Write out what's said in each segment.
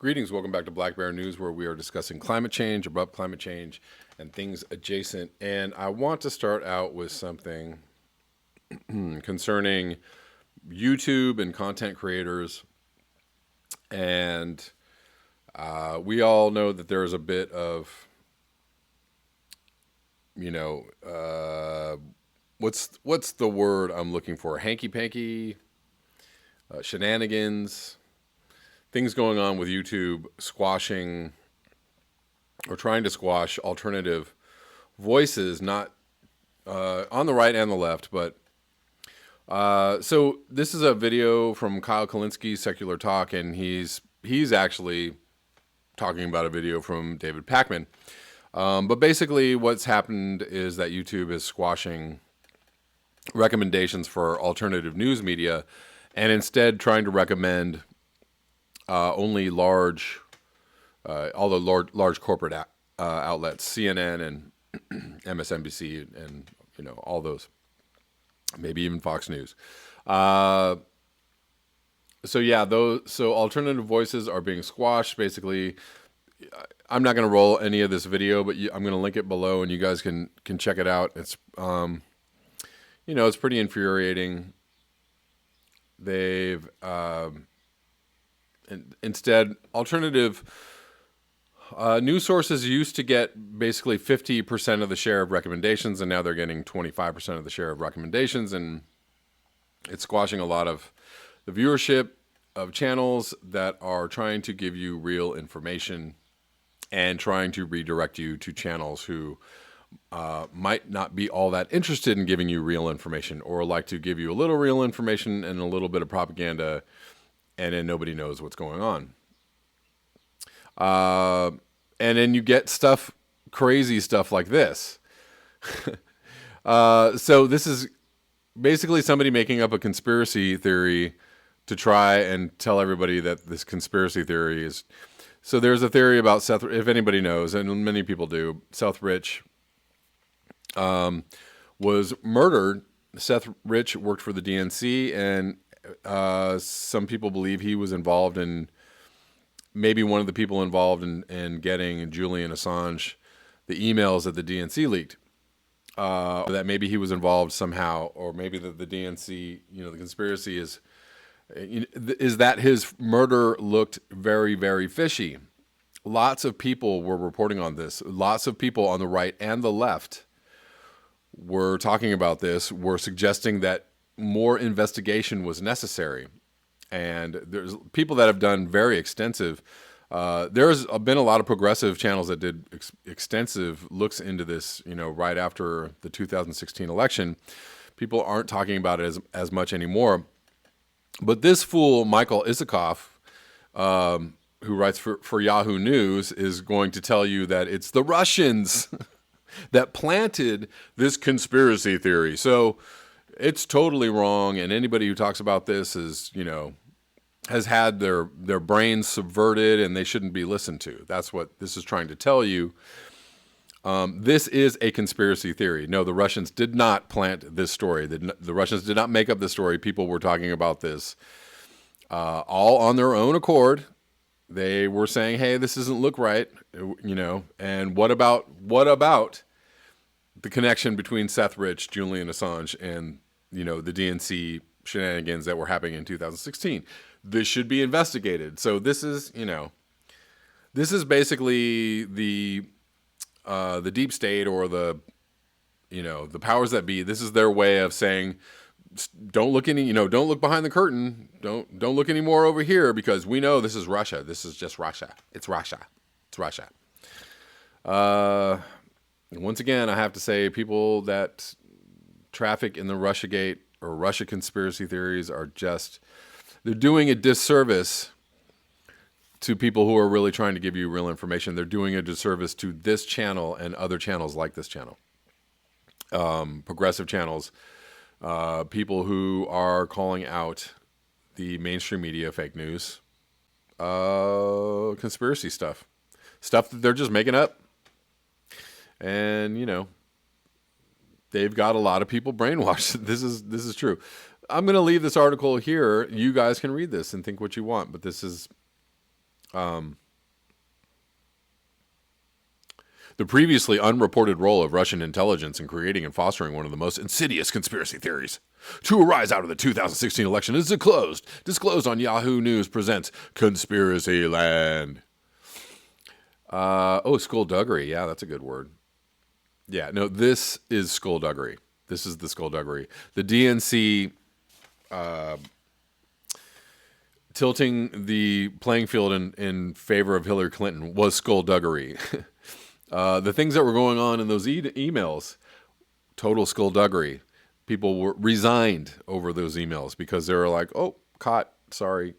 Greetings, welcome back to Black Bear News, where we are discussing climate change, abrupt climate change, and things adjacent. And I want to start out with something concerning YouTube and content creators. And we all know that there is a bit of, what's the word I'm looking for? Hanky-panky, shenanigans, things going on with YouTube squashing or trying to squash alternative voices, not on the right and the left. But so this is a video from Kyle Kalinski's Secular Talk, and he's actually talking about a video from David Pakman. But basically what's happened is that YouTube is squashing recommendations for alternative news media and instead trying to recommend only large corporate outlets, CNN and MSNBC and all those, maybe even Fox News. So alternative voices are being squashed. Basically, I'm not going to roll any of this video, but I'm going to link it below, and you guys can check it out. It's it's pretty infuriating. They've instead, alternative news sources used to get basically 50% of the share of recommendations, and now they're getting 25% of the share of recommendations, and it's squashing a lot of the viewership of channels that are trying to give you real information and trying to redirect you to channels who might not be all that interested in giving you real information, or like to give you a little real information and a little bit of propaganda, and then nobody knows what's going on. And then you get crazy stuff like this. So this is basically somebody making up a conspiracy theory to try and tell everybody that this conspiracy theory is. So there's a theory about Seth, if anybody knows, and many people do, Seth Rich was murdered. Seth Rich worked for the DNC, and some people believe he was involved in, maybe one of the people involved in getting Julian Assange the emails that the DNC leaked. That maybe he was involved somehow, or maybe the DNC, the conspiracy is that his murder looked very, very fishy. Lots of people were reporting on this. Lots of people on the right and the left were talking about this, were suggesting that more investigation was necessary. And there's people that have done very extensive. There's been a lot of progressive channels that did extensive looks into this, right after the 2016 election. People aren't talking about it as much anymore. But this fool, Michael Isikoff, who writes for Yahoo News, is going to tell you that it's the Russians that planted this conspiracy theory. So it's totally wrong, and anybody who talks about this is, has had their brains subverted, and they shouldn't be listened to. That's what this is trying to tell you. This is a conspiracy theory. No, the Russians did not plant this story. The Russians did not make up this story. People were talking about this all on their own accord. They were saying, hey, this doesn't look right, and what about the connection between Seth Rich, Julian Assange, and, the DNC shenanigans that were happening in 2016. This should be investigated. So this is, this is basically the deep state, or the powers that be. This is their way of saying, don't look don't look behind the curtain. Don't look anymore over here, because we know this is Russia. This is just Russia. It's Russia. It's Russia. Once again, I have to say, people that traffic in the Russiagate or Russia conspiracy theories are they're doing a disservice to people who are really trying to give you real information. They're doing a disservice to this channel and other channels like this channel. Progressive channels, people who are calling out the mainstream media fake news, conspiracy stuff that they're just making up. And, they've got a lot of people brainwashed. This is true. I'm going to leave this article here. You guys can read this and think what you want, but this is The previously unreported role of Russian intelligence in creating and fostering one of the most insidious conspiracy theories to arise out of the 2016 election is disclosed on Yahoo News presents Conspiracy Land. Skullduggery. Yeah, that's a good word. Yeah, no, this is skullduggery. This is the skullduggery. The DNC tilting the playing field in favor of Hillary Clinton was skullduggery. The things that were going on in those emails, total skullduggery. People were resigned over those emails because they were like, oh, caught, sorry.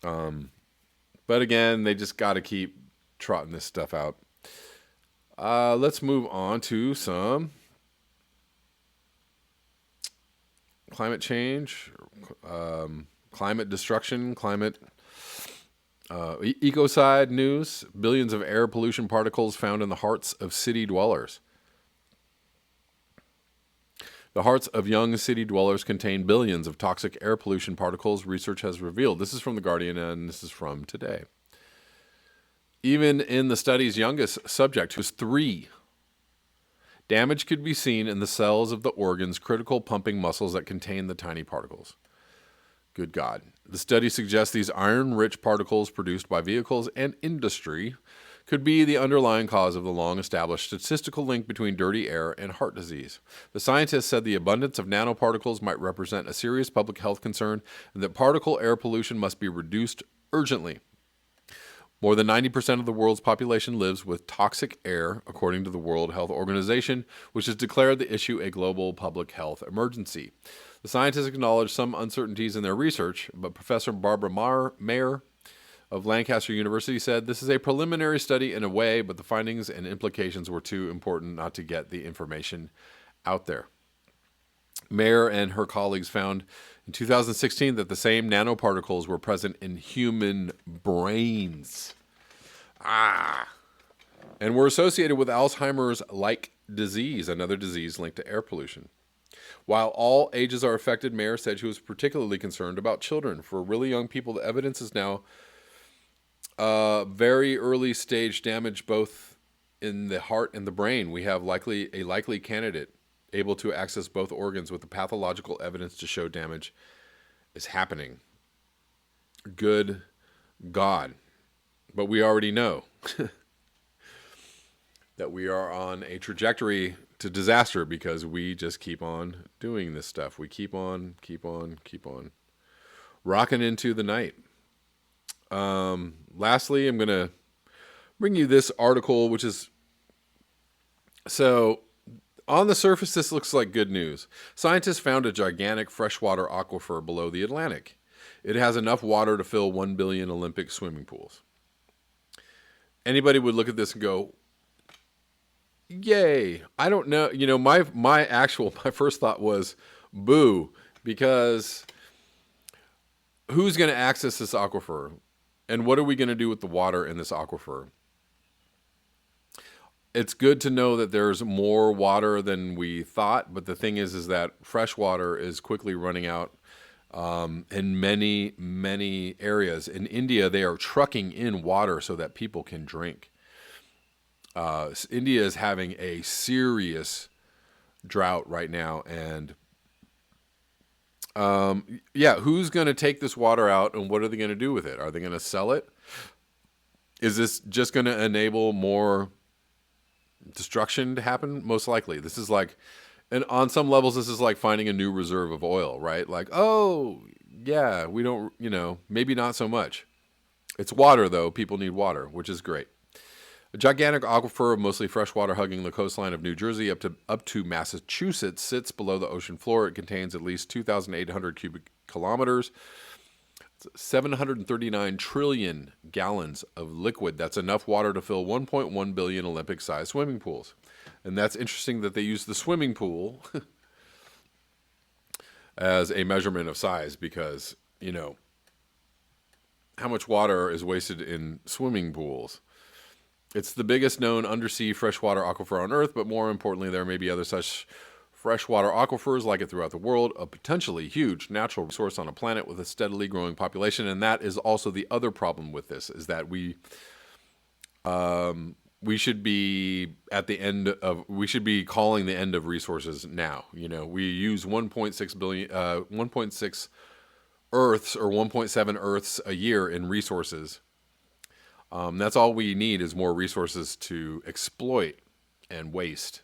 But again, they just got to keep trotting this stuff out. Let's move on to some climate change, climate destruction, climate ecocide news. Billions of air pollution particles found in the hearts of city dwellers. The hearts of young city dwellers contain billions of toxic air pollution particles, research has revealed. This is from The Guardian, and this is from today. Even in the study's youngest subject, who was 3, damage could be seen in the cells of the organ's critical pumping muscles that contain the tiny particles. Good God. The study suggests these iron-rich particles produced by vehicles and industry could be the underlying cause of the long-established statistical link between dirty air and heart disease. The scientists said the abundance of nanoparticles might represent a serious public health concern and that particle air pollution must be reduced urgently. More than 90% of the world's population lives with toxic air, according to the World Health Organization, which has declared the issue a global public health emergency. The scientists acknowledged some uncertainties in their research, but Professor Barbara Mayer of Lancaster University said, this is a preliminary study in a way, but the findings and implications were too important not to get the information out there. Mayer and her colleagues found in 2016 that the same nanoparticles were present in human brains. And were associated with Alzheimer's-like disease, another disease linked to air pollution. While all ages are affected, Mayer said she was particularly concerned about children. For really young people, the evidence is now very early stage damage both in the heart and the brain. We have a likely candidate able to access both organs with the pathological evidence to show damage is happening. Good God. But we already know that we are on a trajectory to disaster because we just keep on doing this stuff. We keep on rocking into the night. Lastly, I'm going to bring you this article, which is, so on the surface, this looks like good news. Scientists found a gigantic freshwater aquifer below the Atlantic. It has enough water to fill 1 billion Olympic swimming pools. Anybody would look at this and go, yay. I don't know. You know, my first thought was boo, because who's going to access this aquifer? And what are we going to do with the water in this aquifer? It's good to know that there's more water than we thought, but the thing is that fresh water is quickly running out in many, many areas. In India, they are trucking in water so that people can drink. India is having a serious drought right now, and who's going to take this water out, and what are they going to do with it? Are they going to sell it? Is this just going to enable more destruction to happen? Most likely. This is like, and on some levels, this is like finding a new reserve of oil, right? Like, oh, yeah, we don't, maybe not so much. It's water, though. People need water, which is great. A gigantic aquifer of mostly fresh water hugging the coastline of New Jersey up to Massachusetts sits below the ocean floor. It contains at least 2,800 cubic kilometers, 739 trillion gallons of liquid. That's enough water to fill 1.1 billion Olympic-sized swimming pools. And that's interesting that they use the swimming pool as a measurement of size because, how much water is wasted in swimming pools? It's the biggest known undersea freshwater aquifer on Earth, but more importantly, there may be other such Freshwater aquifers like it throughout the world, a potentially huge natural resource on a planet with a steadily growing population. And that is also the other problem with this, is that we should be we should be calling the end of resources now. You know, we use 1.6 billion, 1.6 Earths or 1.7 Earths a year in resources. That's all we need is more resources to exploit and waste.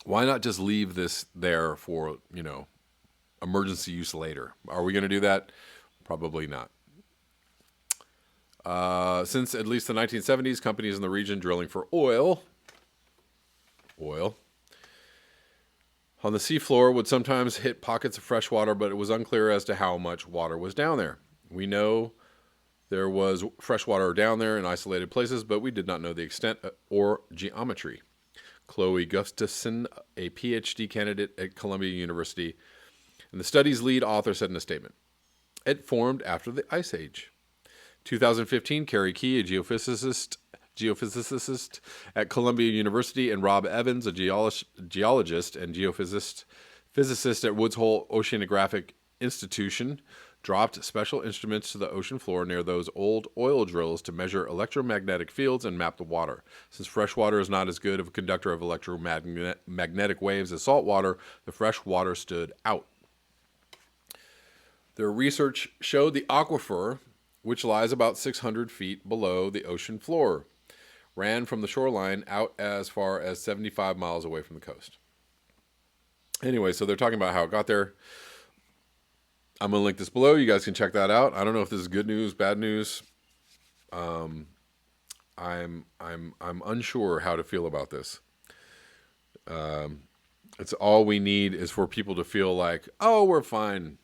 Why not just leave this there for, you know, emergency use later? Are we going to do that? Probably not. Since at least the 1970s, companies in the region drilling for oil on the seafloor would sometimes hit pockets of fresh water, but it was unclear as to how much water was down there. We know there was fresh water down there in isolated places, but we did not know the extent or geometry. Chloe Gustafson, a PhD candidate at Columbia University, and the study's lead author, said in a statement, "It formed after the Ice Age." 2015, Carrie Key, a geophysicist at Columbia University, and Rob Evans, a geologist and physicist at Woods Hole Oceanographic Institution, dropped special instruments to the ocean floor near those old oil drills to measure electromagnetic fields and map the water. Since fresh water is not as good of a conductor of electromagnetic waves as salt water, the fresh water stood out. Their research showed the aquifer, which lies about 600 feet below the ocean floor, ran from the shoreline out as far as 75 miles away from the coast. Anyway, so they're talking about how it got there. I'm going to link this below. You guys can check that out. I don't know if this is good news, bad news. I'm unsure how to feel about this. It's all we need is for people to feel like, oh, we're fine.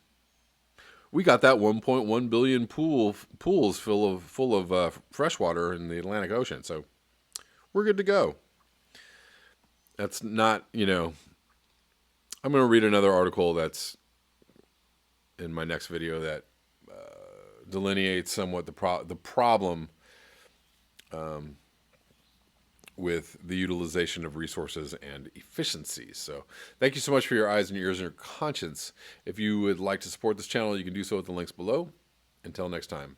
We got that 1.1 billion pools full of fresh water in the Atlantic Ocean, so we're good to go. That's not, you know. I'm going to read another article that's in my next video that delineates somewhat the problem with the utilization of resources and efficiencies. So thank you so much for your eyes and your ears and your conscience. If you would like to support this channel, you can do so at the links below. Until next time.